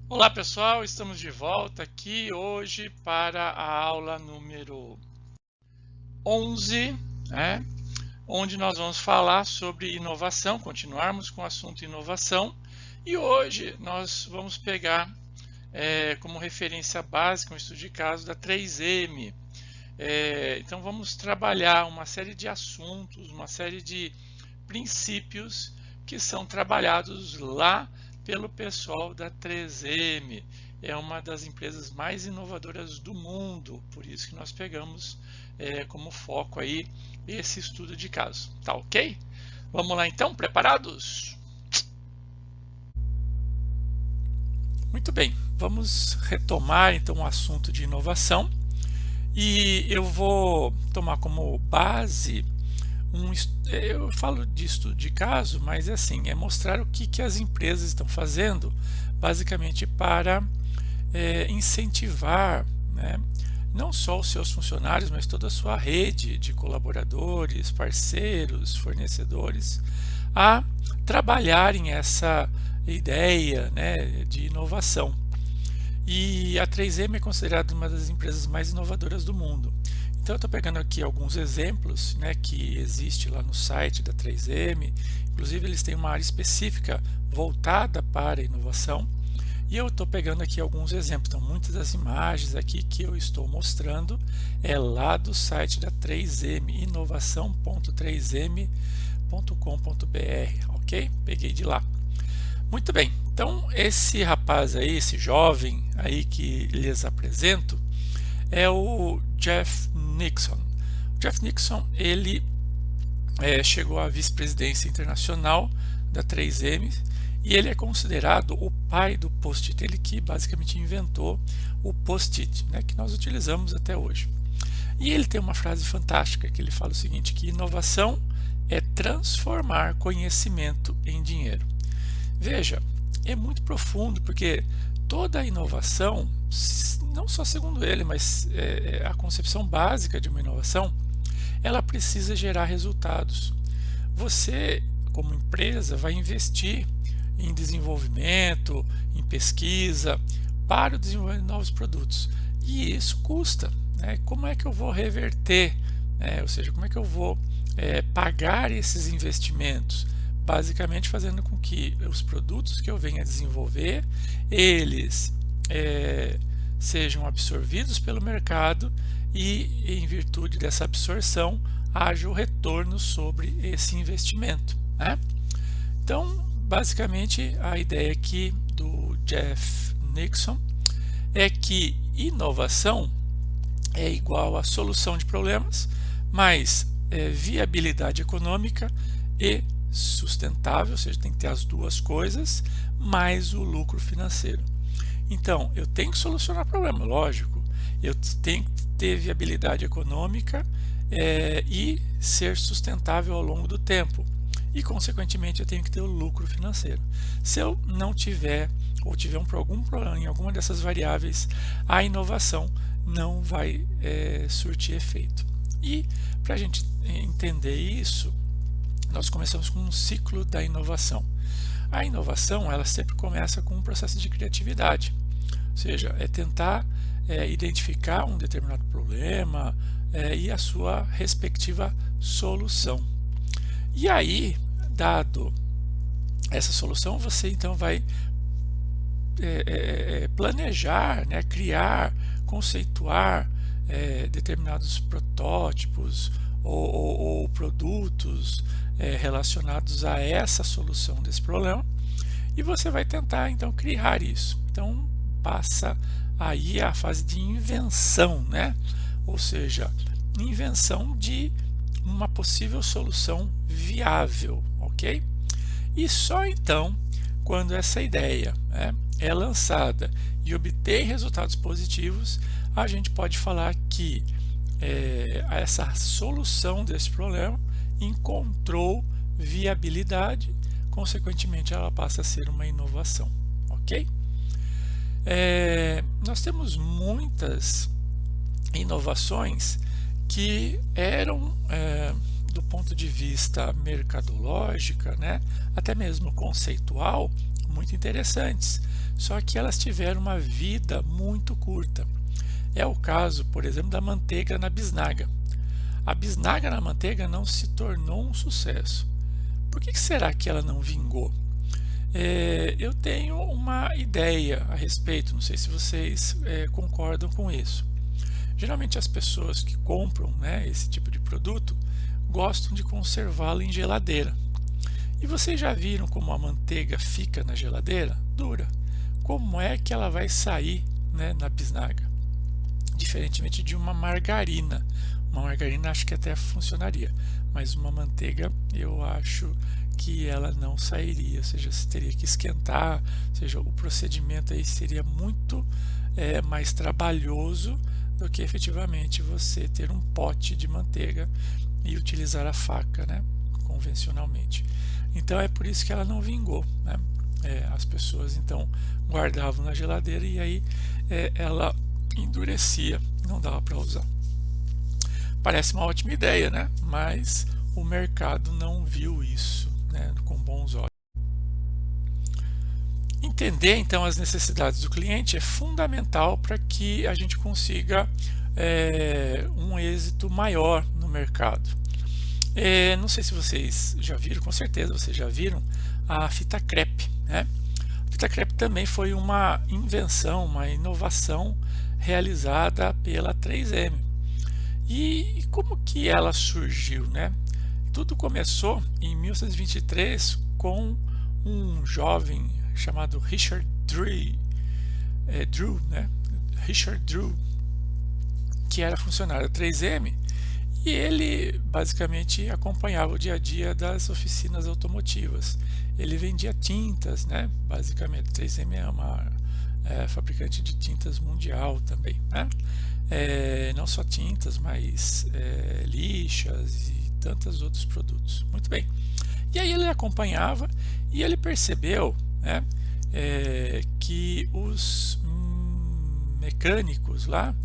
Olá pessoal, estamos de volta aqui hoje para a aula número 11, né, onde nós vamos falar sobre inovação, continuarmos com o assunto inovação, e hoje nós vamos pegar como referência básica um estudo de caso da 3M. Então vamos trabalhar uma série de assuntos, uma série de princípios que são trabalhados lá pelo pessoal da 3M. É uma das empresas mais inovadoras do mundo, por isso que nós pegamos como foco aí esse estudo de caso. Tá ok? Vamos lá então, preparados? Muito bem, vamos retomar então o assunto de inovação e eu vou tomar como base eu falo de estudo de caso, mas é mostrar o que as empresas estão fazendo basicamente para incentivar, né, não só os seus funcionários, mas toda a sua rede de colaboradores, parceiros, fornecedores, a trabalharem essa ideia, né, de inovação. E a 3M é considerada uma das empresas mais inovadoras do mundo. Então eu estou pegando aqui alguns exemplos, né, que existe lá no site da 3M. Inclusive eles têm uma área específica voltada para a inovação. E eu estou pegando aqui alguns exemplos. Então muitas das imagens aqui que eu estou mostrando é lá do site da 3M, inovação.3m.com.br, ok? Peguei de lá. Muito bem, então esse rapaz aí, esse jovem aí que lhes apresento, é o Jeff Nixon. O Jeff Nixon, ele chegou à vice-presidência internacional da 3M e ele é considerado o pai do post-it, ele que basicamente inventou o post-it, né, que nós utilizamos até hoje. E ele tem uma frase fantástica que ele fala o seguinte, que inovação é transformar conhecimento em dinheiro. Veja, é muito profundo porque toda a inovação, não só segundo ele, mas a concepção básica de uma inovação, ela precisa gerar resultados. Você, como empresa, vai investir em desenvolvimento, em pesquisa, para o desenvolvimento de novos produtos. E isso custa, né? Como é que eu vou reverter, ou seja, como é que eu vou pagar esses investimentos? Basicamente fazendo com que os produtos que eu venha a desenvolver, eles sejam absorvidos pelo mercado e em virtude dessa absorção haja o retorno sobre esse investimento, né? Então, basicamente a ideia aqui do Jeff Nixon é que inovação é igual a solução de problemas, mais viabilidade econômica e sustentável, ou seja, tem que ter as duas coisas, mais o lucro financeiro. Então, eu tenho que solucionar problema, lógico, eu tenho que ter viabilidade econômica e ser sustentável ao longo do tempo. E, consequentemente, eu tenho que ter o lucro financeiro. Se eu não tiver, ou tiver algum problema em alguma dessas variáveis, a inovação não vai surtir efeito. E, para a gente entender isso, nós começamos com um ciclo da inovação. A inovação, ela sempre começa com um processo de criatividade, ou seja, é tentar identificar um determinado problema e a sua respectiva solução. E aí, dado essa solução, você então vai planejar, né, criar, conceituar determinados protótipos ou produtos relacionados a essa solução desse problema e você vai tentar então criar isso. Então passa aí a fase de invenção, né? Ou seja, invenção de uma possível solução viável, ok? E só então, quando essa ideia é lançada e obtém resultados positivos, a gente pode falar que essa solução desse problema encontrou viabilidade, consequentemente ela passa a ser uma inovação, ok? Nós temos muitas inovações que eram do ponto de vista mercadológica, né, até mesmo conceitual, muito interessantes. só que elas tiveram uma vida muito curta. É o caso, por exemplo, da manteiga na bisnaga. A bisnaga na manteiga não se tornou um sucesso. Por que será que ela não vingou? Eu tenho uma ideia a respeito, não sei se vocês concordam com isso. Geralmente as pessoas que compram, né, esse tipo de produto gostam de conservá-lo em geladeira. E vocês já viram como a manteiga fica na geladeira? Dura. Como é que ela vai sair, né, na bisnaga? Diferentemente de uma margarina. Uma margarina acho que até funcionaria, mas uma manteiga eu acho que ela não sairia, ou seja, você teria que esquentar, ou seja, o procedimento aí seria muito mais trabalhoso do que efetivamente você ter um pote de manteiga e utilizar a faca, né, convencionalmente. Então é por isso que ela não vingou, né? As pessoas então guardavam na geladeira e aí ela endurecia, não dava para usar. Parece uma ótima ideia, né? Mas o mercado não viu isso, né, com bons olhos. Entender então as necessidades do cliente é fundamental para que a gente consiga um êxito maior no mercado. Não sei se vocês já viram, com certeza vocês já viram a fita crepe, né? A fita crepe também foi uma invenção, uma inovação realizada pela 3M. E como que ela surgiu, né? Tudo começou em 1923 com um jovem chamado Richard Drew, né? Richard Drew, que era funcionário da 3M, e ele basicamente acompanhava o dia a dia das oficinas automotivas. Ele vendia tintas, né? Basicamente, a 3M é uma fabricante de tintas mundial também, né? Não só tintas, mas lixas e tantos outros produtos. Muito bem. E aí ele acompanhava e ele percebeu, né, que os mecânicos lá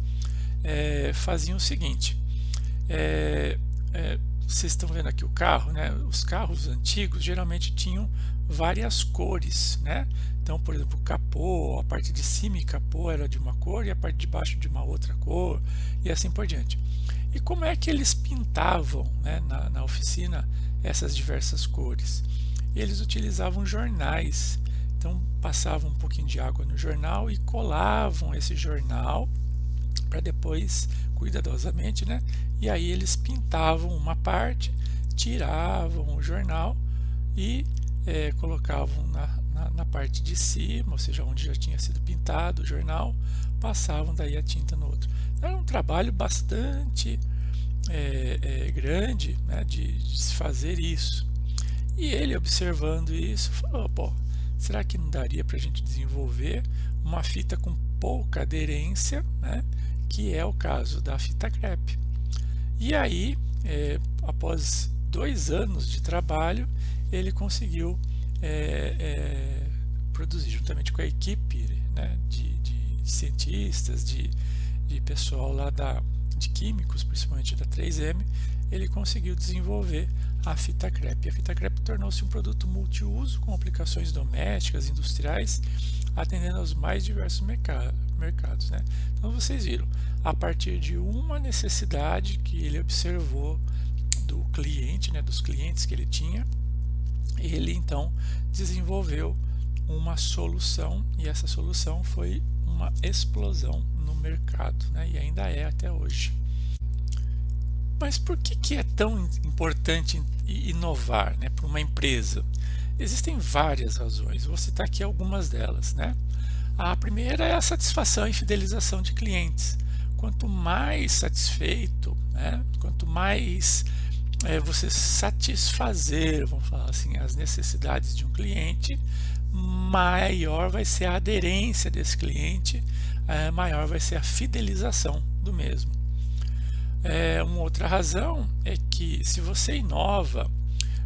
faziam o seguinte. Vocês estão vendo aqui o carro, né? Os carros antigos geralmente tinham várias cores, né? Então, por exemplo, o capô, a parte de cima e capô era de uma cor e a parte de baixo de uma outra cor e assim por diante. E como é que eles pintavam, né, na oficina essas diversas cores? Eles utilizavam jornais. Então passavam um pouquinho de água no jornal e colavam esse jornal para depois, cuidadosamente, né? E aí eles pintavam uma parte, tiravam o jornal e colocavam na parte de cima, ou seja, onde já tinha sido pintado o jornal, passavam daí a tinta no outro. Era um trabalho bastante grande, né, de se fazer isso. E ele, observando isso, falou: pô, será que não daria para a gente desenvolver uma fita com pouca aderência, né, que é o caso da fita crepe? E aí, após 2 anos de trabalho, ele conseguiu produzir, juntamente com a equipe, né, de cientistas, de pessoal lá de químicos, principalmente da 3M, ele conseguiu desenvolver a fita crepe. A fita crepe tornou-se um produto multiuso com aplicações domésticas, industriais, atendendo aos mais diversos mercados, né? Então vocês viram, a partir de uma necessidade que ele observou do cliente, né, dos clientes que ele tinha, ele então desenvolveu uma solução, e essa solução foi uma explosão no mercado, né, e ainda é até hoje. Mas por que é tão importante inovar, né, para uma empresa? Existem várias razões, vou citar aqui algumas delas, né? A primeira é a satisfação e fidelização de clientes. Quanto mais satisfeito, né, quanto mais você satisfazer, vamos falar assim, as necessidades de um cliente, maior vai ser a aderência desse cliente, maior vai ser a fidelização do mesmo. Uma outra razão é que, se você inova,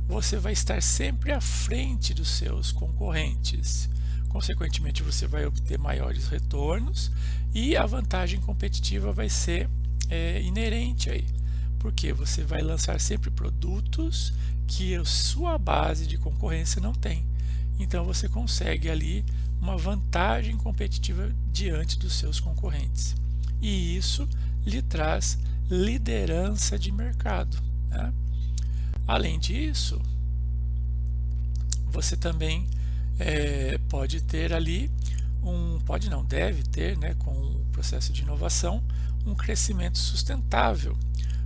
você vai estar sempre à frente dos seus concorrentes. Consequentemente, você vai obter maiores retornos e a vantagem competitiva vai ser inerente aí, porque você vai lançar sempre produtos que a sua base de concorrência não tem. Então você consegue ali uma vantagem competitiva diante dos seus concorrentes. E isso lhe traz liderança de mercado, né? Além disso, você também pode ter ali pode não, deve ter, né, com o processo de inovação, um crescimento sustentável,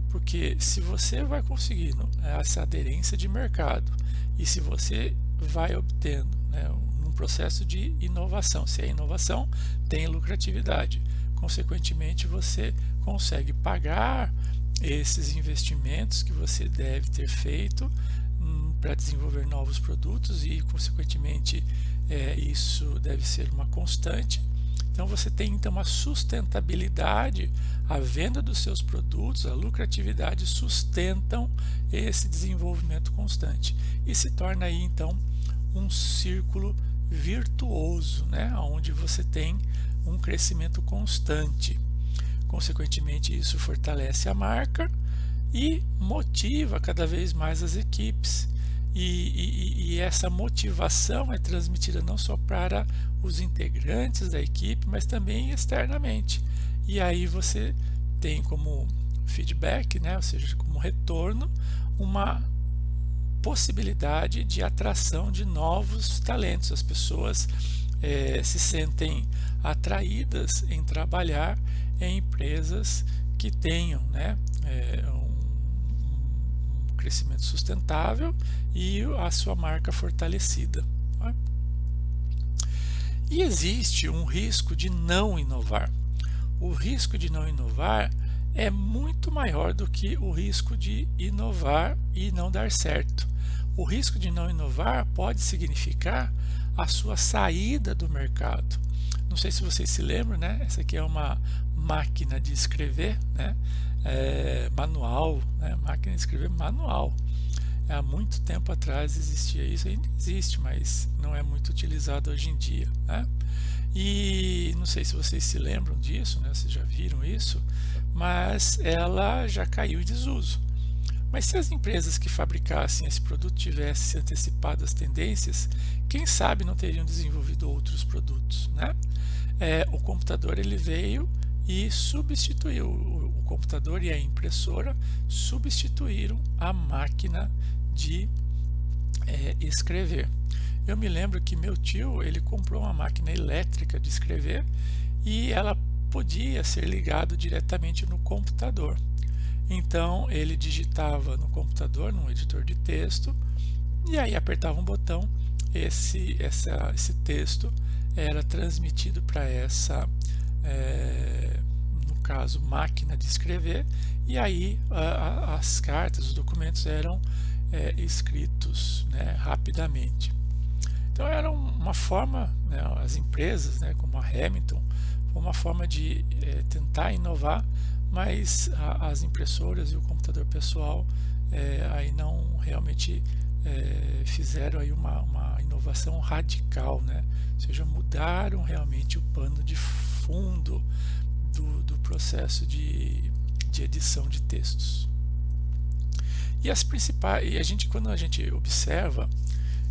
porque se você vai conseguindo essa aderência de mercado e se você vai obtendo, né, um processo de inovação, se é inovação, tem lucratividade, consequentemente você consegue pagar esses investimentos que você deve ter feito para desenvolver novos produtos e consequentemente isso deve ser uma constante. Então você tem então uma sustentabilidade, a venda dos seus produtos, a lucratividade sustentam esse desenvolvimento constante e se torna aí então um círculo virtuoso, né, onde você tem um crescimento constante. Consequentemente, isso fortalece a marca e motiva cada vez mais as equipes. E essa motivação é transmitida não só para os integrantes da equipe, mas também externamente. E aí você tem como feedback, né, ou seja, como retorno, uma possibilidade de atração de novos talentos. As pessoas se sentem atraídas em trabalhar em empresas que tenham, né, um crescimento sustentável e a sua marca fortalecida. Tá? E existe um risco de não inovar. O risco de não inovar é muito maior do que o risco de inovar e não dar certo. O risco de não inovar pode significar a sua saída do mercado. Não sei se vocês se lembram, né? Essa aqui é uma máquina de escrever, né? Manual, né? Máquina de escrever manual. Há muito tempo atrás existia isso, ainda existe, mas não é muito utilizado hoje em dia, né? E não sei se vocês se lembram disso, né? Vocês já viram isso, mas ela já caiu em desuso. Mas se as empresas que fabricassem esse produto tivessem se antecipado às tendências, quem sabe não teriam desenvolvido outros produtos, né? O computador ele veio e substituiu, o computador e a impressora substituíram a máquina de escrever. Eu me lembro que meu tio ele comprou uma máquina elétrica de escrever e ela podia ser ligada diretamente no computador. Então ele digitava no computador, num editor de texto, e aí apertava um botão, esse texto era transmitido para essa, no caso, máquina de escrever, e aí as cartas, os documentos eram escritos, né, rapidamente. Então era uma forma, né, as empresas, né, como a Hamilton, foi uma forma de tentar inovar, mas as impressoras e o computador pessoal aí não realmente fizeram aí uma inovação radical, né? Ou seja, mudaram realmente o pano de fundo do processo de edição de textos. E as principais, quando a gente observa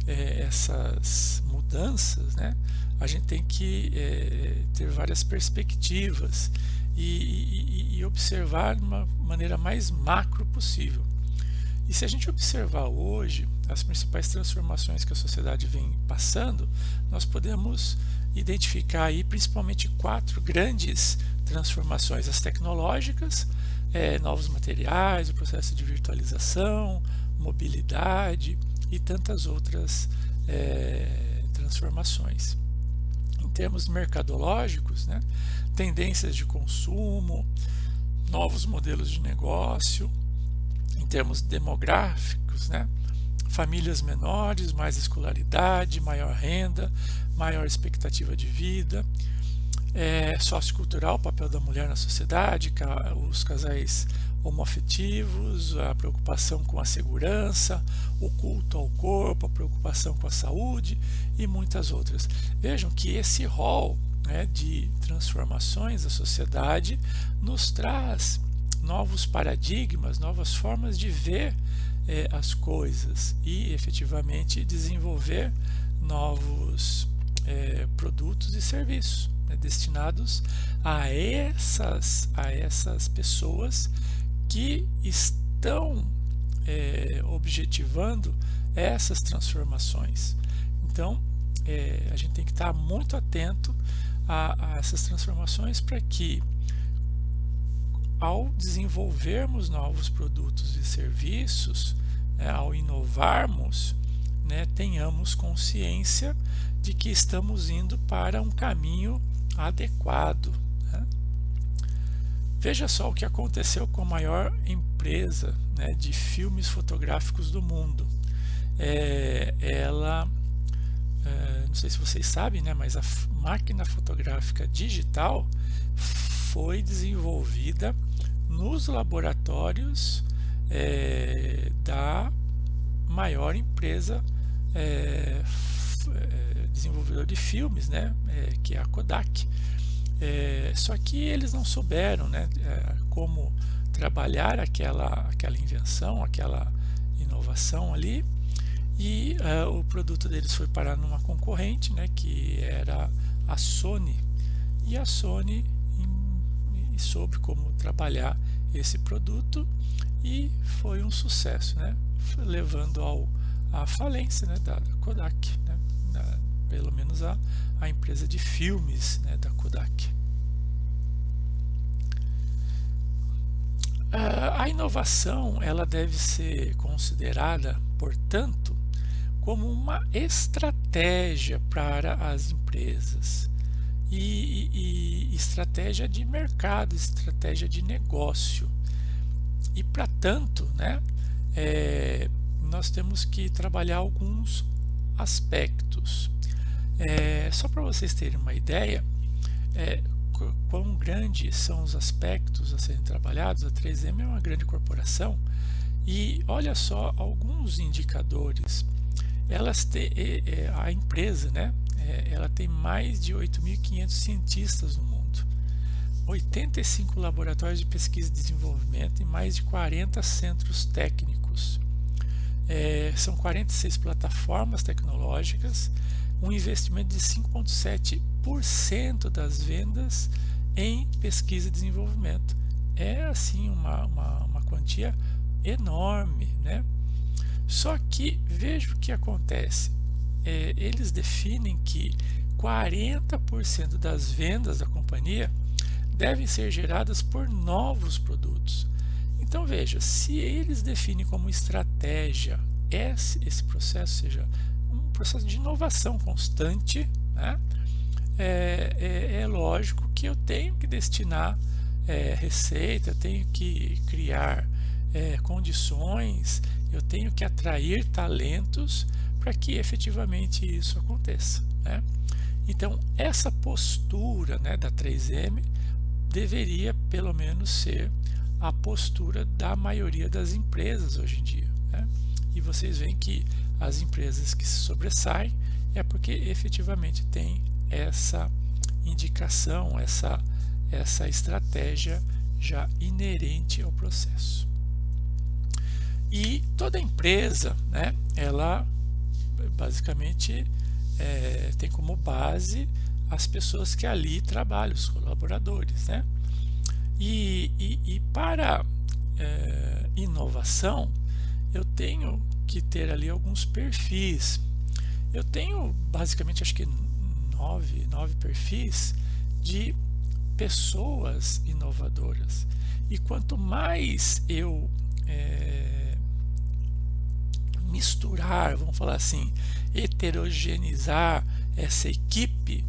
essas mudanças, né, a gente tem que ter várias perspectivas e observar de uma maneira mais macro possível. E se a gente observar hoje as principais transformações que a sociedade vem passando, nós podemos identificar aí principalmente 4 grandes transformações: as tecnológicas, novos materiais, o processo de virtualização, mobilidade e tantas outras transformações. Em termos mercadológicos, né, tendências de consumo, novos modelos de negócio. Em termos demográficos, né, famílias menores, mais escolaridade, maior renda, maior expectativa de vida. Sociocultural, o papel da mulher na sociedade, os casais homoafetivos, a preocupação com a segurança, o culto ao corpo, a preocupação com a saúde e muitas outras. Vejam que esse rol, né, de transformações da sociedade nos traz novos paradigmas, novas formas de ver as coisas e efetivamente desenvolver novos produtos e serviços, né, destinados a essas pessoas que estão objetivando essas transformações. Então, a gente tem que estar muito atento a essas transformações para que, ao desenvolvermos novos produtos e serviços, ao inovarmos, né, tenhamos consciência de que estamos indo para um caminho adequado, né? Veja só o que aconteceu com a maior empresa, né, de filmes fotográficos do mundo. Não sei se vocês sabem, né, mas a máquina fotográfica digital foi desenvolvida nos laboratórios da maior empresa desenvolvedora de filmes, né, que é a Kodak. Só que eles não souberam, né, como trabalhar aquela invenção, aquela inovação ali, e o produto deles foi parar numa concorrente, né, que era a Sony, e a Sony soube como trabalhar esse produto e foi um sucesso, né, levando à falência, né, da Kodak, né, pelo menos a empresa de filmes, né, da Kodak. A inovação ela deve ser considerada, portanto, como uma estratégia para as empresas e estratégia de mercado, estratégia de negócio. E para tanto, né, nós temos que trabalhar alguns aspectos. Só para vocês terem uma ideia, quão grandes são os aspectos a serem trabalhados, a 3M é uma grande corporação e olha só alguns indicadores. A empresa, né, ela tem mais de 8.500 cientistas no mundo, 85 laboratórios de pesquisa e desenvolvimento e mais de 40 centros técnicos. São 46 plataformas tecnológicas, um investimento de 5,7% das vendas em pesquisa e desenvolvimento. É assim uma quantia enorme, né? Só que veja o que acontece. Eles definem que 40% das vendas da companhia devem ser geradas por novos produtos. Então veja, se eles definem como estratégia esse processo, seja um processo de inovação constante, né, é lógico que eu tenho que destinar receita, eu tenho que criar condições, eu tenho que atrair talentos para que efetivamente isso aconteça, né? Então essa postura, né, da 3M deveria pelo menos ser a postura da maioria das empresas hoje em dia, né? E vocês veem que as empresas que se sobressaem é porque efetivamente tem essa indicação, essa estratégia já inerente ao processo. E toda empresa, né, ela basicamente tem como base as pessoas que ali trabalham, os colaboradores, né? E para inovação eu tenho que ter ali alguns perfis. Eu tenho basicamente acho que nove perfis de pessoas inovadoras. E quanto mais eu misturar, vamos falar assim, heterogeneizar essa equipe,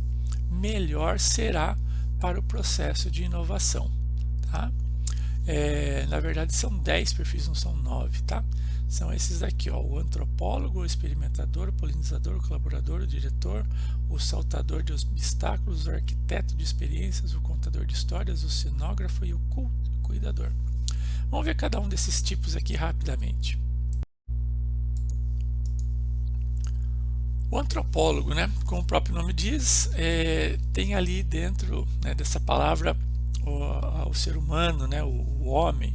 melhor será para o processo de inovação, tá? Na verdade são 10 perfis, não são 9, tá? São esses daqui, ó, o antropólogo, o experimentador, o polinizador, o colaborador, o diretor, o saltador de obstáculos, o arquiteto de experiências, o contador de histórias, o cenógrafo e o cuidador. Vamos ver cada um desses tipos aqui rapidamente. O antropólogo, né, como o próprio nome diz, tem ali dentro, né, dessa palavra o ser humano, né, o homem.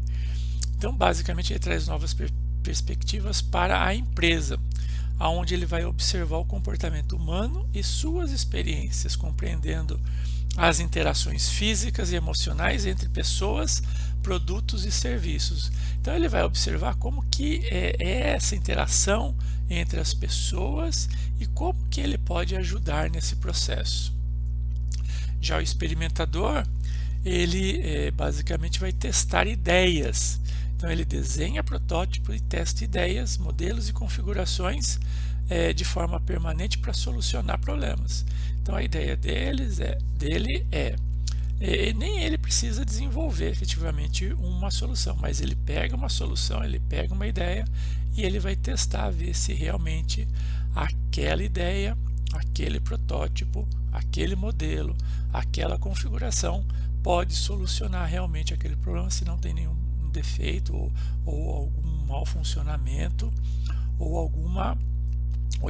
Então basicamente ele traz novas perspectivas para a empresa. onde ele vai observar o comportamento humano e suas experiências, compreendendo as interações físicas e emocionais entre pessoas, produtos e serviços. Então ele vai observar como que é essa interação entre as pessoas e como que ele pode ajudar nesse processo. Já o experimentador, ele basicamente vai testar ideias. Então ele desenha protótipo e testa ideias, modelos e configurações de forma permanente para solucionar problemas. Então a ideia dele é nem ele precisa desenvolver efetivamente uma solução, mas ele pega uma solução, ele pega uma ideia e ele vai testar, ver se realmente aquela ideia, aquele protótipo, aquele modelo, aquela configuração pode solucionar realmente aquele problema, se não tem nenhum defeito ou algum mau funcionamento ou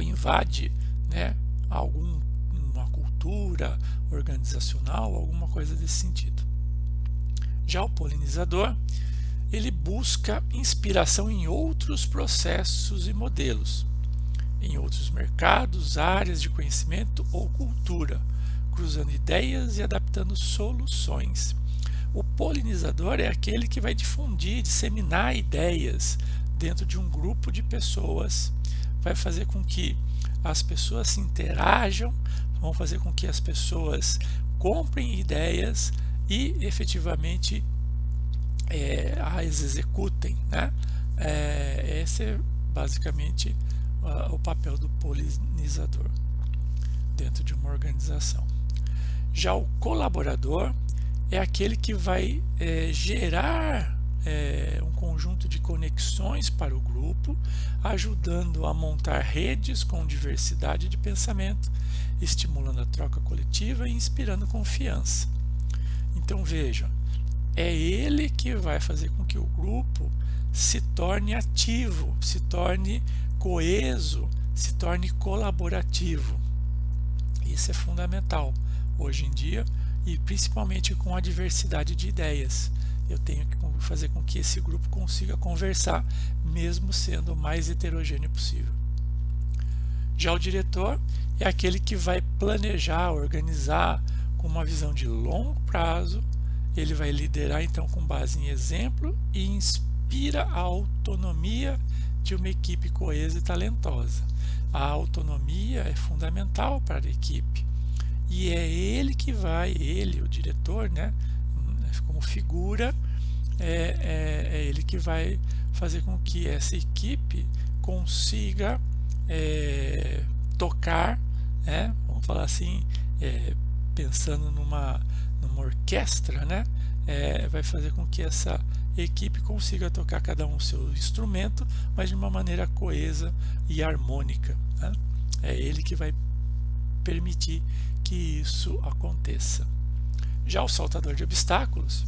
invade, né, alguma cultura organizacional, alguma coisa desse sentido. Já o polinizador, ele busca inspiração em outros processos e modelos, em outros mercados, áreas de conhecimento ou cultura, cruzando ideias e adaptando soluções. O polinizador é aquele que vai difundir, disseminar ideias dentro de um grupo de pessoas, vai fazer com que as pessoas se interajam, vão fazer com que as pessoas comprem ideias e efetivamente as executem, né? Esse é basicamente o papel do polinizador dentro de uma organização. Já o colaborador é aquele que vai gerar um conjunto de conexões para o grupo, ajudando a montar redes com diversidade de pensamento, estimulando a troca coletiva e inspirando confiança. Então veja, é ele que vai fazer com que o grupo se torne ativo, se torne coeso, se torne colaborativo. Isso é fundamental hoje em dia, e principalmente com a diversidade de ideias. Eu tenho que fazer com que esse grupo consiga conversar, mesmo sendo o mais heterogêneo possível. Já o diretor é aquele que vai planejar, organizar com uma visão de longo prazo. Ele vai liderar então com base em exemplo e inspira a autonomia de uma equipe coesa e talentosa. A autonomia é fundamental para a equipe e é ele que vai, o diretor, né, como figura, é ele que vai fazer com que essa equipe consiga tocar, né, vamos falar assim, pensando numa orquestra, né, vai fazer com que essa equipe consiga tocar cada um o seu instrumento, mas de uma maneira coesa e harmônica, né? É ele que vai permitir que isso aconteça. Já o saltador de obstáculos,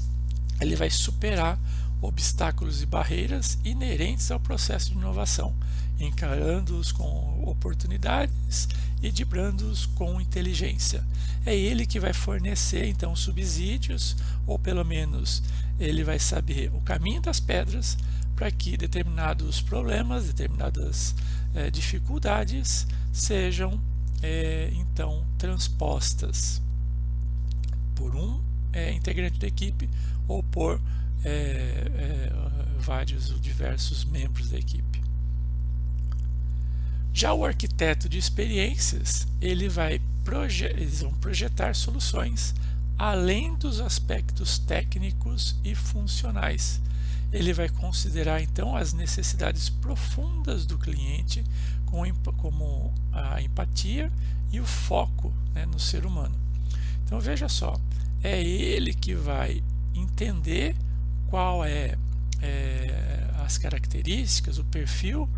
ele vai superar obstáculos e barreiras inerentes ao processo de inovação, encarando-os com oportunidades e driblando-os com inteligência. É ele que vai fornecer então subsídios, ou pelo menos ele vai saber o caminho das pedras para que determinados problemas, determinadas dificuldades sejam então transpostas por um integrante da equipe ou por vários ou diversos membros da equipe. Já o arquiteto de experiências, eles vão projetar soluções além dos aspectos técnicos e funcionais. Ele vai considerar então as necessidades profundas do cliente, como a empatia e o foco, né, no ser humano. Então veja só, é ele que vai entender qual as características, o perfil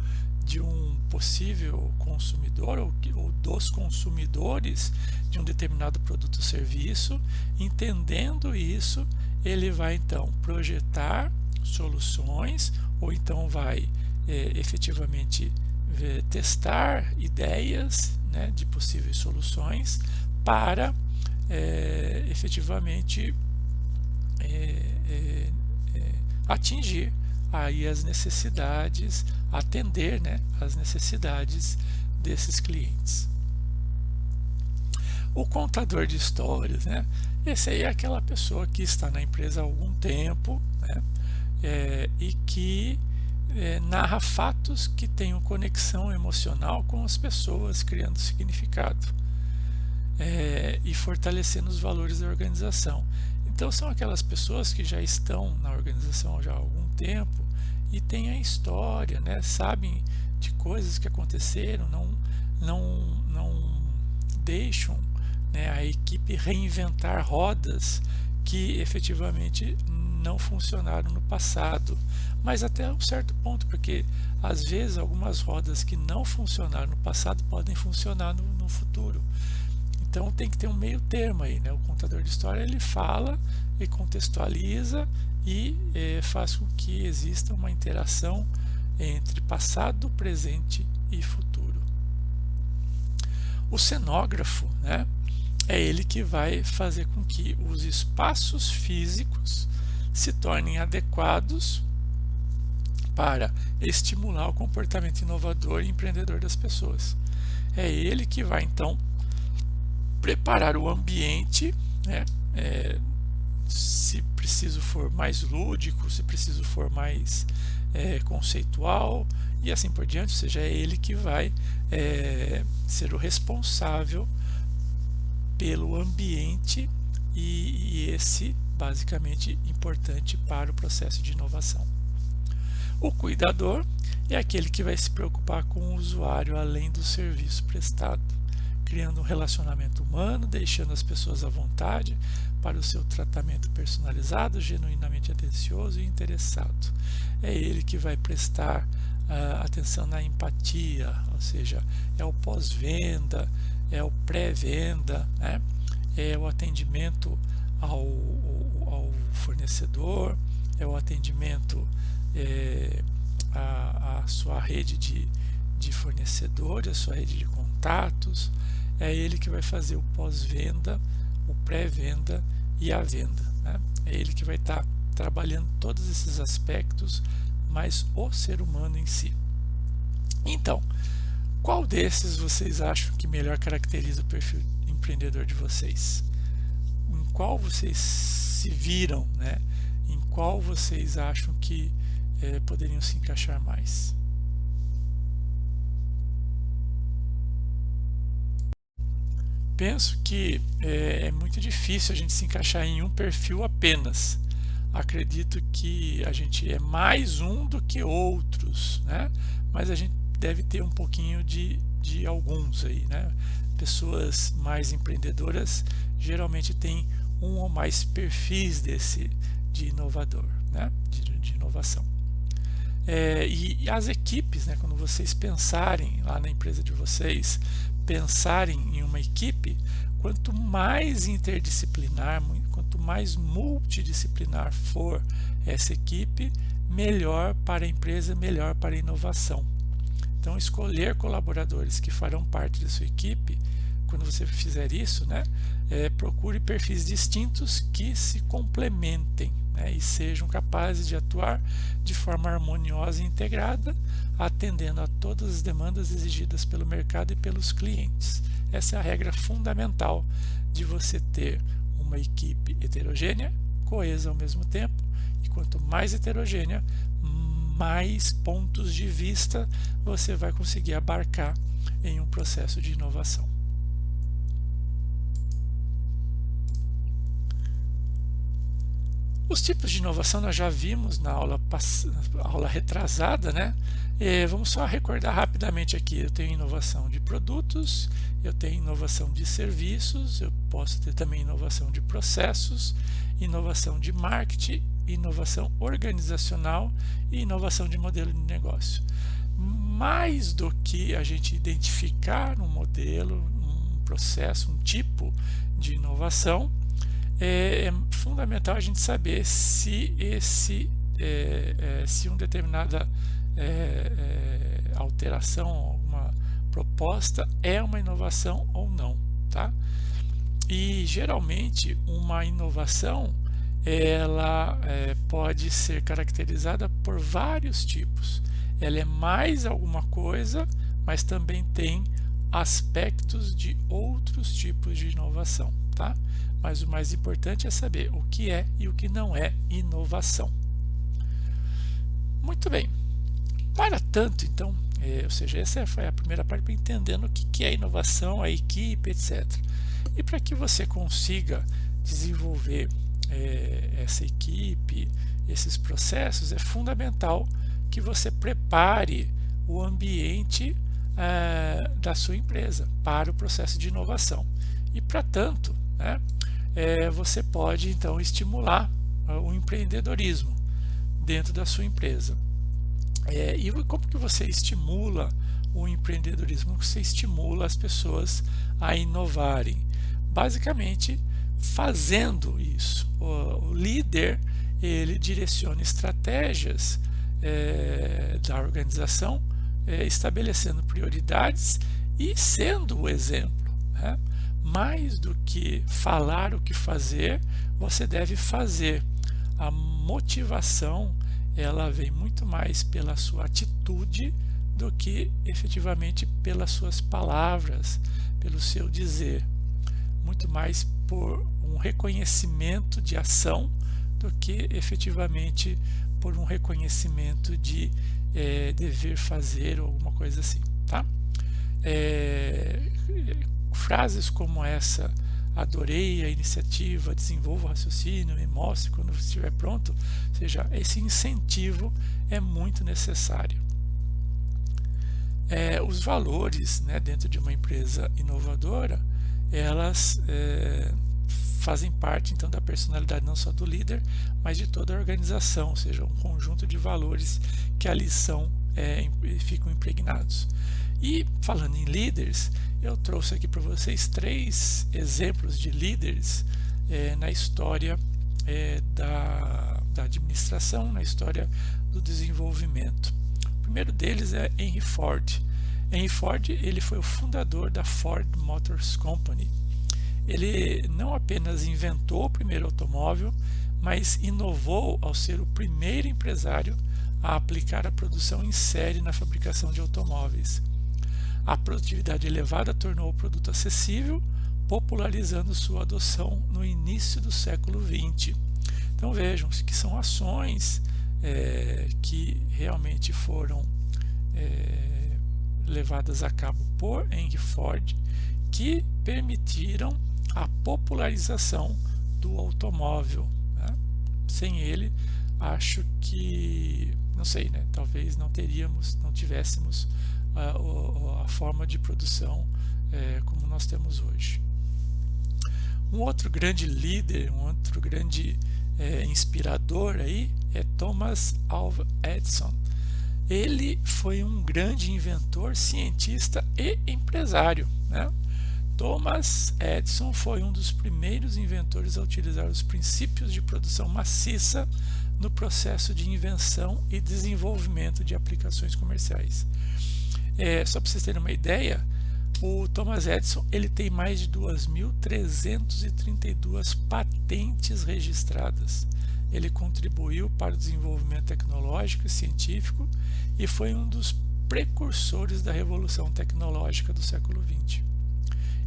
de um possível consumidor ou dos consumidores de um determinado produto ou serviço. Entendendo isso, ele vai então projetar soluções, ou então vai efetivamente testar ideias, né, de possíveis soluções para efetivamente atingir aí as necessidades, atender, né, as necessidades desses clientes. O contador de histórias, né? Esse aí é aquela pessoa que está na empresa há algum tempo, né? E que narra fatos que tenham conexão emocional com as pessoas, criando significado e fortalecendo os valores da organização. Então são aquelas pessoas que já estão na organização já há algum tempo e têm a história, né? Sabem de coisas que aconteceram, não deixam, né, a equipe reinventar rodas que efetivamente não funcionaram no passado, mas até um certo ponto, porque às vezes algumas rodas que não funcionaram no passado podem funcionar no futuro. Então tem que ter um meio termo aí, né? O contador de história, ele fala e contextualiza e faz com que exista uma interação entre passado, presente e futuro. O cenógrafo, né, é ele que vai fazer com que os espaços físicos se tornem adequados para estimular o comportamento inovador e empreendedor das pessoas. É ele que vai então preparar o ambiente, né, se preciso for mais lúdico, se preciso for mais conceitual e assim por diante, ou seja, é ele que vai ser o responsável pelo ambiente e esse basicamente importante para o processo de inovação. O cuidador é aquele que vai se preocupar com o usuário além do serviço prestado, criando um relacionamento humano, deixando as pessoas à vontade para o seu tratamento personalizado, genuinamente atencioso e interessado. É ele que vai prestar atenção na empatia, ou seja, é o pós-venda, é o pré-venda, né? É o atendimento ao fornecedor, é o atendimento à sua rede de fornecedores, a sua rede de contatos. É ele que vai fazer o pós-venda, o pré-venda e a venda, né? É ele que vai estar trabalhando todos esses aspectos, mas o ser humano em si. Então, qual desses vocês acham que melhor caracteriza o perfil empreendedor de vocês? Em qual vocês se viram, né? Em qual vocês acham que poderiam se encaixar mais? Penso que é muito difícil a gente se encaixar em um perfil apenas. Acredito que a gente é mais um do que outros, né? Mas a gente deve ter um pouquinho de alguns aí, né? Pessoas mais empreendedoras geralmente têm um ou mais perfis de inovador, né? De inovação. E as equipes, né? Quando vocês pensarem lá na empresa de vocês, pensarem em uma equipe, quanto mais interdisciplinar, quanto mais multidisciplinar for essa equipe, melhor para a empresa, melhor para a inovação. Então, escolher colaboradores que farão parte da sua equipe, quando você fizer isso, né, procure perfis distintos que se complementem, né, e sejam capazes de atuar de forma harmoniosa e integrada, atendendo a todas as demandas exigidas pelo mercado e pelos clientes. Essa é a regra fundamental de você ter uma equipe heterogênea, coesa ao mesmo tempo, e quanto mais heterogênea, mais pontos de vista você vai conseguir abarcar em um processo de inovação. Os tipos de inovação nós já vimos na aula retrasada, né? Vamos só recordar rapidamente aqui. Eu tenho inovação de produtos, eu tenho inovação de serviços, eu posso ter também inovação de processos, inovação de marketing, inovação organizacional e inovação de modelo de negócio. Mais do que a gente identificar um modelo, um processo, um tipo de inovação, é fundamental a gente saber se uma determinada alteração, alguma proposta é uma inovação ou não, tá? E geralmente uma inovação ela pode ser caracterizada por vários tipos. Ela é mais alguma coisa, mas também tem aspectos de outros tipos de inovação, tá? Mas o mais importante é saber o que é e o que não é inovação. Muito bem. Para tanto, então, ou seja, essa foi a primeira parte para entendendo o que é inovação, a equipe, etc. E para que você consiga desenvolver essa equipe, esses processos, é fundamental que você prepare o ambiente da sua empresa para o processo de inovação. E para tanto, né, você pode então estimular o empreendedorismo dentro da sua empresa. E como que você estimula o empreendedorismo? Você estimula as pessoas a inovarem? Basicamente, fazendo isso. O líder, ele direciona estratégias da organização, estabelecendo prioridades e sendo o exemplo, né? Mais do que falar o que fazer, você deve fazer. A motivação, ela vem muito mais pela sua atitude do que efetivamente pelas suas palavras, pelo seu dizer. Muito mais por um reconhecimento de ação do que efetivamente por um reconhecimento de dever fazer ou alguma coisa assim, tá? Frases como essa: adorei a iniciativa, desenvolva o raciocínio, me mostre quando você estiver pronto. Ou seja, esse incentivo é muito necessário. Os valores, né, dentro de uma empresa inovadora, elas fazem parte então da personalidade não só do líder, mas de toda a organização, ou seja, um conjunto de valores que ali ficam impregnados. E falando em líderes, eu trouxe aqui para vocês 3 exemplos de líderes na história da administração, na história do desenvolvimento. O primeiro deles é Henry Ford. Henry Ford, ele foi o fundador da Ford Motor Company. Ele não apenas inventou o primeiro automóvel, mas inovou ao ser o primeiro empresário a aplicar a produção em série na fabricação de automóveis. A produtividade elevada tornou o produto acessível, popularizando sua adoção no início do século XX. Então vejam que são ações que realmente foram levadas a cabo por Henry Ford, que permitiram a popularização do automóvel, né? Sem ele, acho que, não sei, né? Talvez não tivéssemos a forma de produção como nós temos hoje. Um outro grande líder, um outro grande inspirador aí é Thomas Alva Edison. Ele foi um grande inventor, cientista e empresário, né? Thomas Edison foi um dos primeiros inventores a utilizar os princípios de produção maciça no processo de invenção e desenvolvimento de aplicações comerciais. Só para vocês terem uma ideia, o Thomas Edison ele tem mais de 2.332 patentes registradas. Ele contribuiu para o desenvolvimento tecnológico e científico e foi um dos precursores da revolução tecnológica do século XX.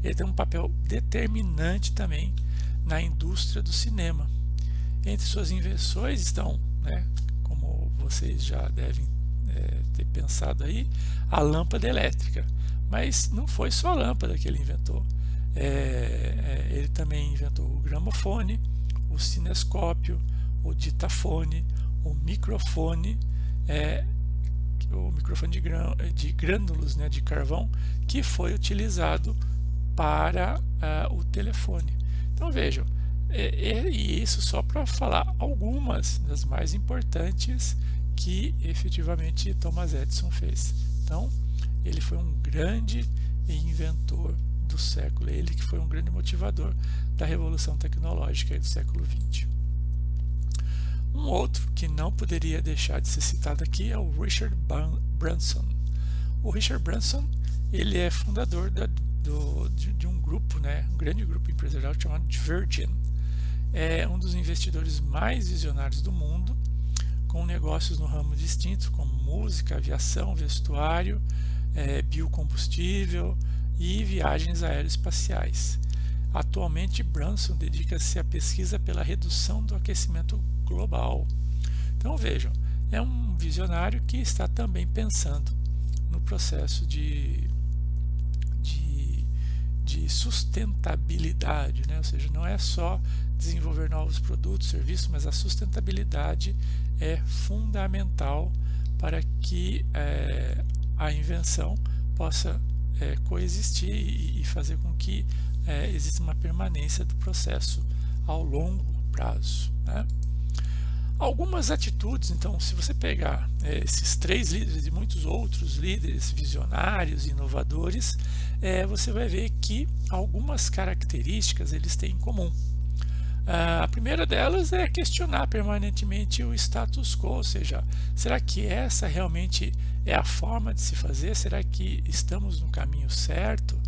Ele tem um papel determinante também na indústria do cinema. Entre suas invenções estão, né, como vocês já devem ter pensado aí, a lâmpada elétrica. Mas não foi só a lâmpada que ele inventou. Ele também inventou o gramofone, o cinescópio, o ditafone, o microfone de grânulos, né, de carvão, que foi utilizado para o telefone. Então vejam, e isso só para falar algumas das mais importantes que efetivamente Thomas Edison fez. Então ele foi um grande inventor do século, ele que foi um grande motivador da revolução tecnológica do século XX. Um outro que não poderia deixar de ser citado aqui é o Richard Branson. O Richard Branson ele é fundador de um grupo, né, um grande grupo empresarial chamado Virgin. é um dos investidores mais visionários do mundo, com negócios no ramo distintos como música, aviação, vestuário, biocombustível e viagens aeroespaciais. Atualmente, Branson dedica-se à pesquisa pela redução do aquecimento global. Então vejam, é um visionário que está também pensando no processo de sustentabilidade, né? Ou seja, não é só desenvolver novos produtos, serviços, mas a sustentabilidade é fundamental para que a invenção possa coexistir e fazer com que exista uma permanência do processo ao longo prazo, né? Algumas atitudes, então, se você pegar esses 3 líderes e muitos outros líderes visionários e inovadores, você vai ver que algumas características eles têm em comum. A primeira delas é questionar permanentemente o status quo, ou seja, será que essa realmente é a forma de se fazer? Será que estamos no caminho certo?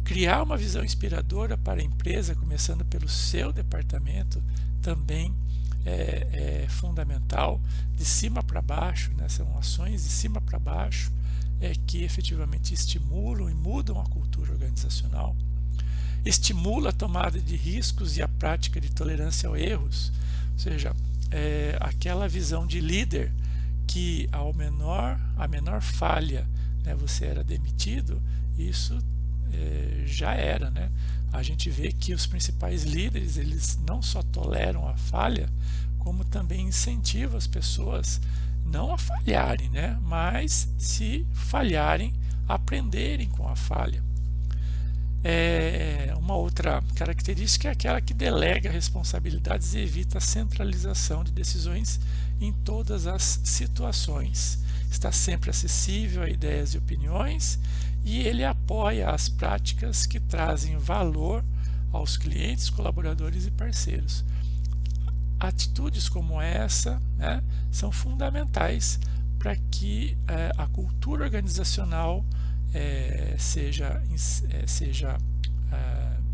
Criar uma visão inspiradora para a empresa, começando pelo seu departamento, também é fundamental, de cima para baixo, né? São ações de cima para baixo que efetivamente estimulam e mudam a cultura organizacional. Estimula a tomada de riscos e a prática de tolerância a erros, ou seja, aquela visão de líder que a menor falha, né, você era demitido, isso já era, né? A gente vê que os principais líderes, eles não só toleram a falha, como também incentivam as pessoas não a falharem, né? Mas se falharem, aprenderem com a falha. Uma outra característica é aquela que delega responsabilidades e evita a centralização de decisões em todas as situações. Está sempre acessível a ideias e opiniões e ele apoia as práticas que trazem valor aos clientes, colaboradores e parceiros. Atitudes como essa, né, são fundamentais para que a cultura organizacional seja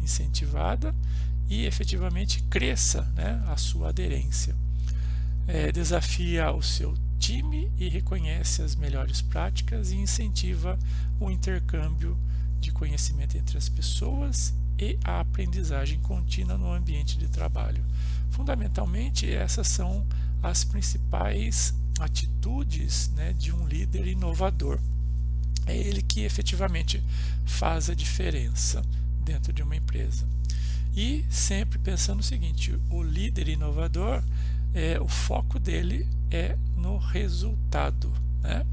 incentivada e efetivamente cresça, né, a sua aderência. Desafia o seu time e reconhece as melhores práticas e incentiva o intercâmbio de conhecimento entre as pessoas e a aprendizagem contínua no ambiente de trabalho. Fundamentalmente, essas são as principais atitudes, né, de um líder inovador. É ele que efetivamente faz a diferença dentro de uma empresa. E sempre pensando o seguinte, o líder inovador, o foco dele é no resultado, né?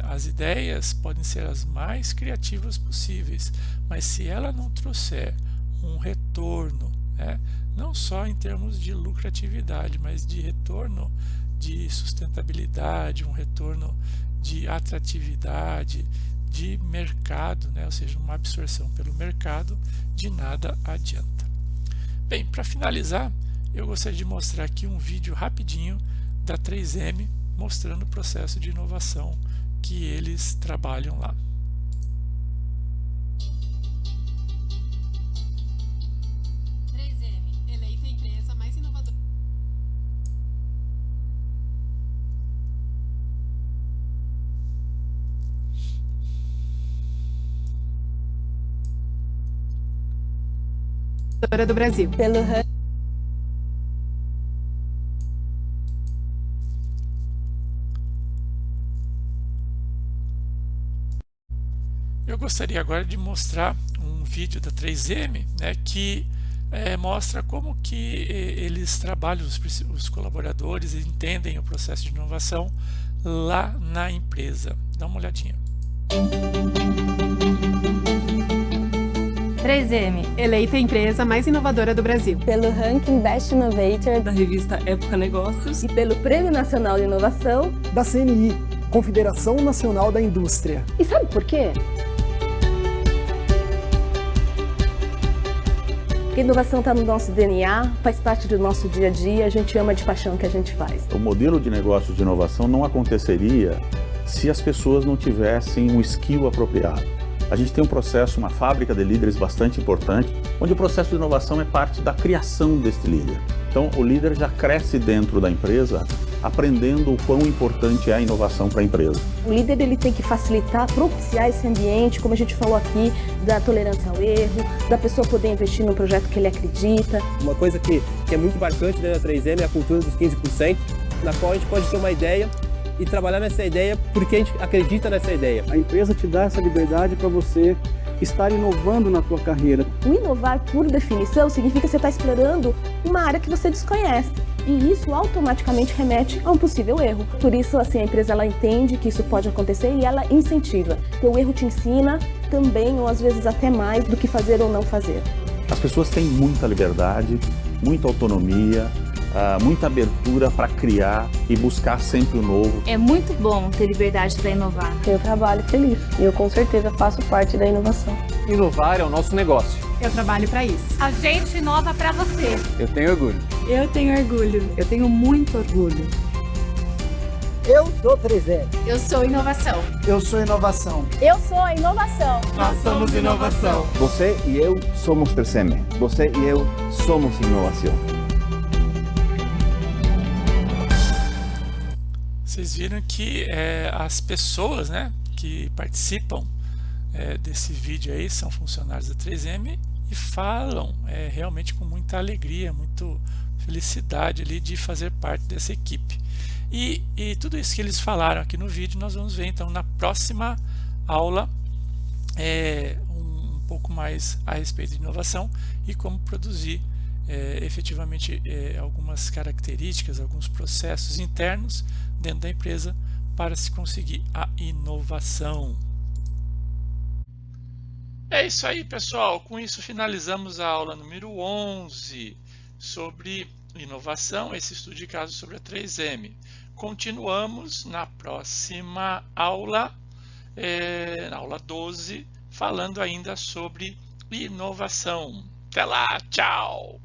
As ideias podem ser as mais criativas possíveis, mas se ela não trouxer um retorno, né, não só em termos de lucratividade, mas de retorno de sustentabilidade, um retorno de atratividade, de mercado, né, ou seja, uma absorção pelo mercado, de nada adianta. Bem, para finalizar, eu gostaria de mostrar aqui um vídeo rapidinho da 3M, mostrando o processo de inovação que eles trabalham lá. Eleita a empresa mais inovadora. Do Brasil. Pelo Eu gostaria agora de mostrar um vídeo da 3M, né, que mostra como que eles trabalham, os colaboradores entendem o processo de inovação lá na empresa. Dá uma olhadinha. 3M, eleita a empresa mais inovadora do Brasil. Pelo ranking Best Innovator da revista Época Negócios e pelo Prêmio Nacional de Inovação da CNI, Confederação Nacional da Indústria. E sabe por quê? Porque a inovação está no nosso DNA, faz parte do nosso dia a dia, a gente ama de paixão o que a gente faz. O modelo de negócio de inovação não aconteceria se as pessoas não tivessem um skill apropriado. A gente tem um processo, uma fábrica de líderes bastante importante, onde o processo de inovação é parte da criação deste líder. Então, o líder já cresce dentro da empresa, aprendendo o quão importante é a inovação para a empresa. O líder ele tem que facilitar, propiciar esse ambiente, como a gente falou aqui, da tolerância ao erro, da pessoa poder investir no projeto que ele acredita. Uma coisa que é muito marcante dentro da 3M é a cultura dos 15%, na qual a gente pode ter uma ideia e trabalhar nessa ideia porque a gente acredita nessa ideia. A empresa te dá essa liberdade para você estar inovando na tua carreira. O inovar, por definição, significa você estar explorando uma área que você desconhece. E isso automaticamente remete a um possível erro. Por isso, assim, a empresa ela entende que isso pode acontecer e ela incentiva. Porque o erro te ensina também, ou às vezes até mais, do que fazer ou não fazer. As pessoas têm muita liberdade, muita autonomia, muita abertura para criar e buscar sempre o novo. É muito bom ter liberdade para inovar. Eu trabalho feliz e eu com certeza faço parte da inovação. Inovar é o nosso negócio. Eu trabalho para isso. A gente inova para você. Eu tenho orgulho. Eu tenho orgulho. Eu tenho muito orgulho. Eu sou 3M. Eu sou inovação. Eu sou inovação. Eu sou a inovação. Nós somos inovação. Você e eu somos 3M. Você e eu somos inovação. Vocês viram que as pessoas, né, que participam desse vídeo aí são funcionários da 3M e falam realmente com muita alegria, muita felicidade ali de fazer parte dessa equipe. E tudo isso que eles falaram aqui no vídeo nós vamos ver então na próxima aula um pouco mais a respeito de inovação e como produzir efetivamente algumas características, alguns processos internos dentro da empresa para se conseguir a inovação. É isso aí, pessoal. Com isso finalizamos a aula número 11 sobre inovação, esse estudo de caso sobre a 3M. Continuamos na próxima aula, na aula 12, falando ainda sobre inovação. Até lá, tchau!